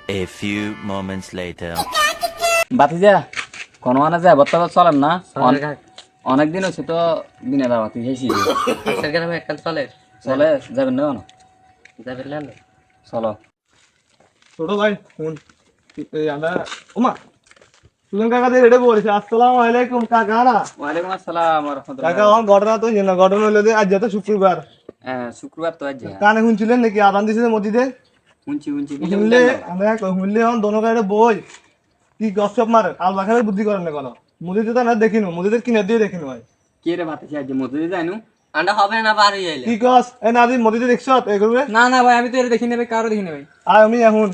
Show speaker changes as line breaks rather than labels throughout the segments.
A few moments later.
বাতিজা কোন মানে যায় বর্তমান চলেন না অনেক দিন হচ্ছে তো দিনে বাতি খাইছি
আজকের গ্রামে এককাল চলে
চলে যাবেন না কেন?
যাবেন না
চলো
ছোট ভাই ফোন আমরা ওমা সুজন কাকা দিয়ে রেডে বলেছে আসসালামু আলাইকুম কাকা না
ওয়ালাইকুম আসসালাম ওয়া
কাকা
রাহমাতুল্লাহ।
আমার ঘটনা তো জানা ঘটনা হলো যে আজ তো শুক্রবার
হ্যাঁ শুক্রবার তো আজ
কানে শুনছিলেন নাকি আদান দিছে মসজিদে
উঞ্চি উঞ্চি
শুনলে আমরা শুনলে এখন দোনো গাড়ি বই কি গসপ মারে আল বাখারে বুদ্ধি করেন না কোনো মসজিদে তো না দেখিনু মসজিদের কিনে দিয়ে দেখিনু ভাই
কে রে বাতিজা আজ মজুরি যাইনু
আন্ডা হবে না পার হয়ে
কি কস এ না দি মসজিদে দেখছ এই করবে
না না ভাই আমি তো এটা দেখি নেবে কারো দেখি নেবে
আর আমি এখন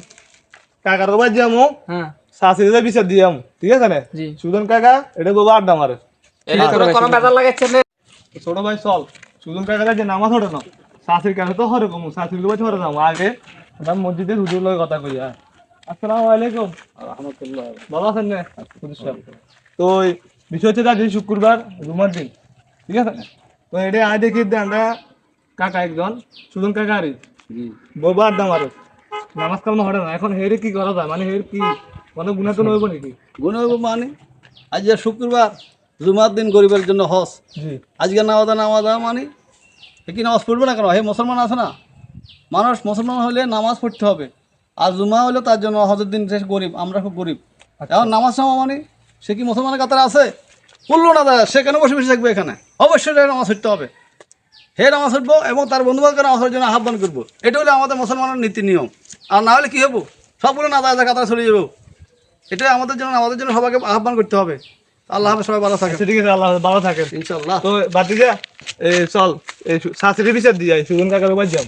কাকার বাবা যামু
হ্যাঁ
শাশুড়িতে বিচার দিয়াম ঠিক আছে না
জি।
সুজন কাকা এটা বাবা আড্ডা মারে
এটা তোর কোন বেজার লাগাচ্ছে না
ছোট ভাই চল সুজন কাকা যে নামাজ হরে না শাশুড়ির কাছে তো হরে কমু শাশুড়ির কাছে হরে যাবো আগে আমরা মসজিদের হুজুর লগে কথা কই আর আসসালামু আলাইকুম রাহমাতুল্লাহ ভালো আছেন না হুজুর সাহেব তো ওই বিষয় হচ্ছে আজ শুক্রবার জুমার দিন ঠিক আছে তো এটা আয় দেখি আমরা কাকা একজন সুজন কাকা আরে বাবা আড্ডা মারে নামাজ কালাম হরে না এখন হেরে কি করা যায় মানে হের কি মানে গুণা তো নইব নাকি
গুণ হইব মানে আজ যে শুক্রবার জুমার দিন গরিবের জন্য হস
জি
আজকে নামাজ মানে কি নামাজ পড়বে না কেন হে মুসলমান আছে না মানুষ মুসলমান হলে নামাজ পড়তে হবে আর জুমা হলে তার জন্য হজের দিন সে গরিব আমরা খুব গরিব এখন নামাজ নামা মানে সে কি মুসলমানের কাতারে আছে পড়লো না দাদা সে কেন বসে বসে থাকবে এখানে অবশ্যই তাকে নামাজ পড়তে হবে হে নামাজ পড়বো এবং তার বন্ধুবান্ধবকে নামাজের জন্য আহ্বান করবো এটা হলে আমাদের মুসলমানের নীতি নিয়ম আর না হলে কী হবো সবগুলো না দাদা কাতারে চলে যাবো এটাই আমাদের জন্য সবাইকে আহ্বান করতে হবে আল্লাহ হাফেজ সবাই ভালো থাকে
আচ্ছা ঠিক আছে আল্লাহ হাফেজ, ভালো থাকেন
ইনশাল্লাহ
তো বাদ দিয়ে চল এই শাশুড়ি বিচার দিয়ে যাই সুজন কাকার বাড়ি যাম